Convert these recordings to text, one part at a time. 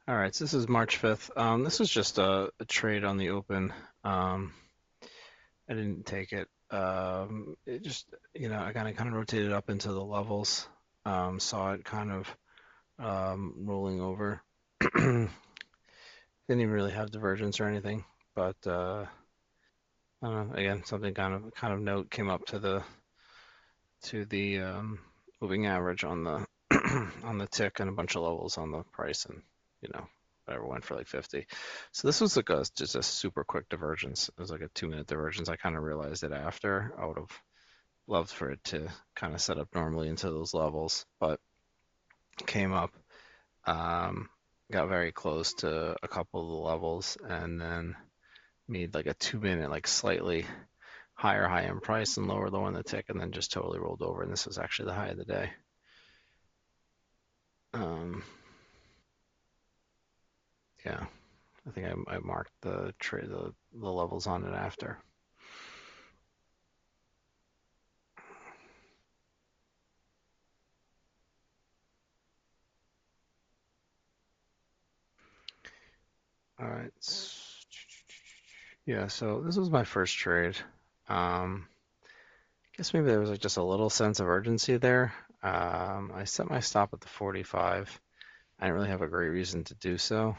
All right, so this is March 5th. This was just a trade on the open. Um, I didn't take it. It just, I kind of rotated up into the levels. Saw it kind of rolling over. Didn't even really have divergence or anything, but I don't know. Again, something kind of note came up to the moving average on the on the tick and a bunch of levels on the price, and you know whatever went for like 50. So this was like just a super quick divergence. It was like a 2 minute divergence. I kind of realized it after. I would have loved for it to kind of set up normally into those levels, but came up, um, got very close to a couple of the levels, and then made like a 2 minute like slightly higher high in price and lower low on the tick, and then just totally rolled over. And this was actually the high of the day. Um, yeah, I think I marked the levels on it after. All right. Yeah, so this was my first trade. I guess maybe there was like just a little sense of urgency there. I set my stop at the 45. I didn't really have a great reason to do so,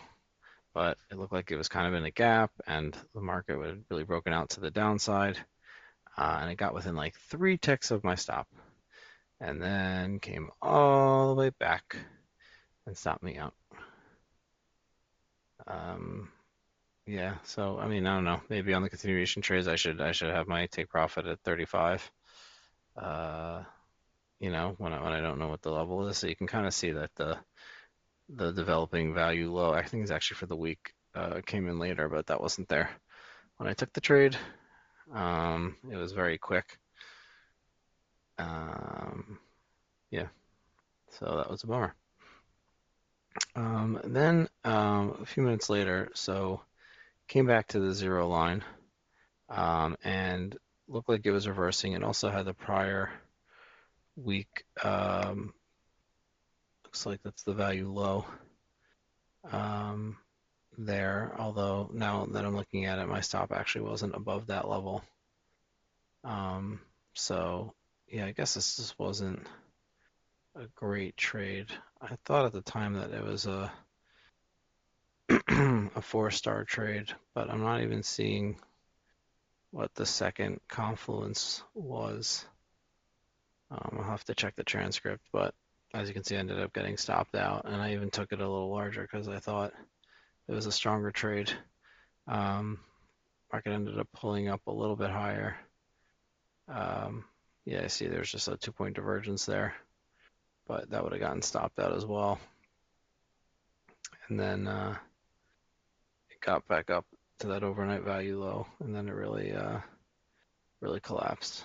but it looked like it was kind of in a gap and the market had really broken out to the downside. And it got within like 3 ticks of my stop and then came all the way back and stopped me out. Um, yeah, so I mean, I don't know. Maybe on the continuation trades, I should have my take profit at 35. Uh, when I don't know what the level is, so you can kind of see that the developing value low, I think is actually for the week, came in later, but that wasn't there when I took the trade. It was very quick. Um, yeah, so that was a bummer. Then a few minutes later, so came back to the zero line, and looked like it was reversing. It also had the prior week. Looks like that's the value low um, there. Although now that I'm looking at it, my stop actually wasn't above that level. Um, so yeah, I guess this just wasn't a great trade. I thought at the time that it was a a 4-star trade, but I'm not even seeing what the second confluence was. I'll have to check the transcript, but as you can see, I ended up getting stopped out, and I even took it a little larger because I thought it was a stronger trade. Um, Market ended up pulling up a little bit higher. Um, yeah, I see there's just a 2 point divergence there, but that would have gotten stopped out as well. And then it got back up to that overnight value low, and then it really collapsed.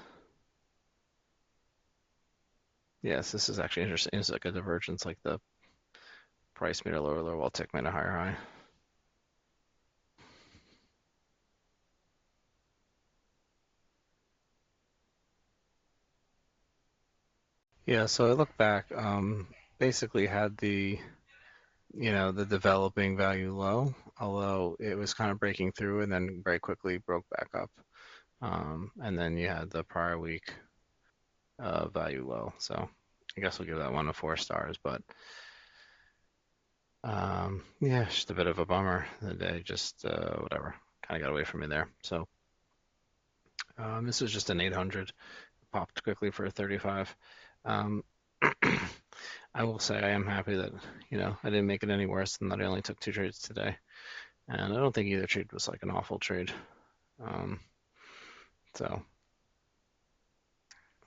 Yes, this is actually interesting. It's like a divergence, like the price made a lower low while tick made a higher high. Yeah, so I look back, basically had the developing value low, although it was kind of breaking through and then very quickly broke back up. And then you had the prior week value low. So I guess we'll give that one a 4 stars, but yeah, it's just a bit of a bummer. The day just whatever kind of got away from me there. So this was just an 800, popped quickly for a 35. Um, I will say I am happy that I didn't make it any worse than that. I only took 2 trades today, and I don't think either trade was like an awful trade. Um, so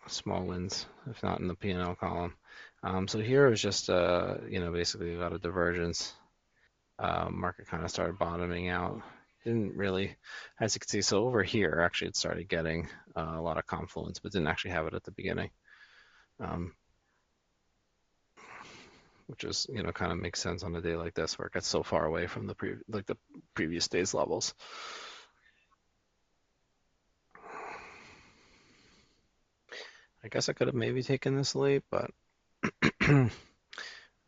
small wins, if not in the P&L column. So here it was just basically about a divergence. Market kind of started bottoming out. Didn't really, as you can see, so over here actually it started getting a lot of confluence, but didn't actually have it at the beginning, um, which is kind of makes sense on a day like this where it gets so far away from the previous day's levels. I guess I could have maybe taken this late, but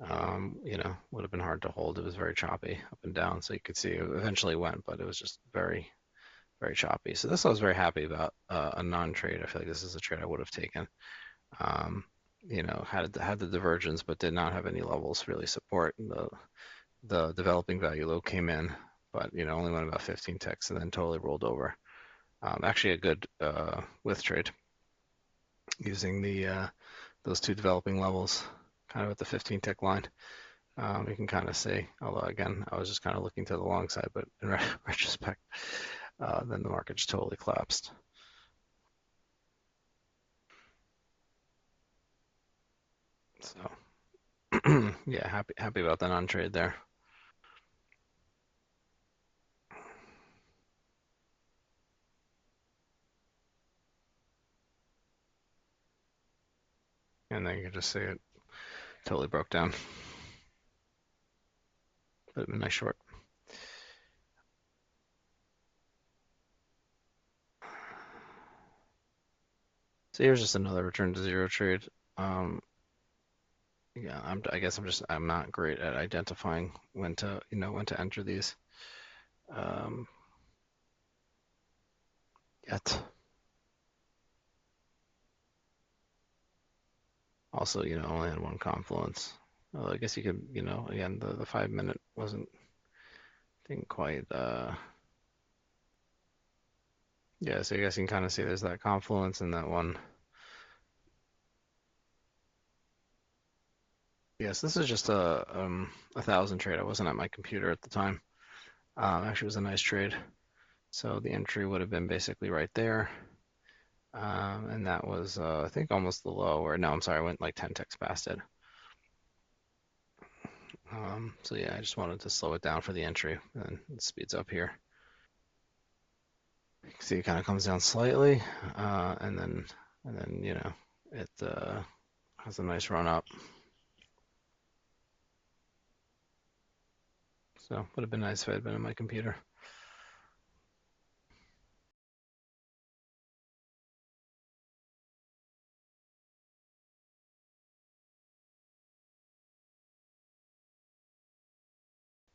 would have been hard to hold. It was very choppy up and down. So you could see it eventually went, but it was just very, very choppy. So this I was very happy about a non-trade. I feel like this is a trade I would have taken. Um, had the divergence, but did not have any levels really support. The developing value low came in, but only went about 15 ticks and then totally rolled over. Actually, a good with trade using the those two developing levels, kind of at the 15 tick line. You can kind of see, although again, I was just kind of looking to the long side, but in retrospect, then the market just totally collapsed. So yeah, happy about the non-trade there. And then you can just see it totally broke down. But a nice short. So here's just another return to zero trade. Um, yeah, I guess I'm not great at identifying when to enter these um, yet. Also, only had one confluence. Well, I guess you could, again, the 5 minute didn't quite, yeah, so I guess you can kind of see there's that confluence and that one. Yes, this is just a thousand trade. I wasn't at my computer at the time. Actually, it was a nice trade. So the entry would have been basically right there. And that was, I think, almost the low, or no, I'm sorry, I went like 10 ticks past it. So yeah, I just wanted to slow it down for the entry, and it speeds up here. You can see it kind of comes down slightly, and then it has a nice run up. So would have been nice if I had been in my computer.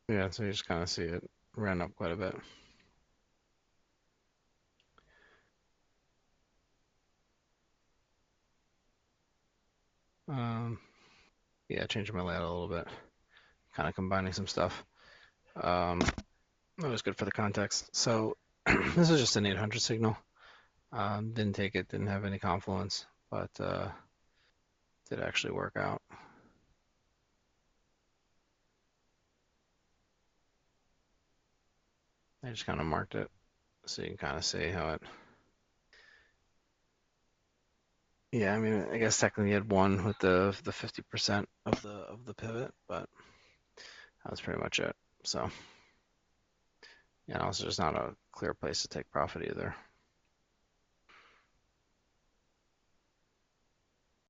Yeah, so you just kind of see it ran up quite a bit. Um, yeah, changing my layout a little bit, kind of combining some stuff. Um, that was good for the context. So this is just an 800 signal. Didn't take it, didn't have any confluence, but did actually work out. I just kind of marked it so you can kind of see how it. Yeah, I mean, I guess technically you had one with the 50% of the pivot, but that was pretty much it. So, yeah, and also just not a clear place to take profit either.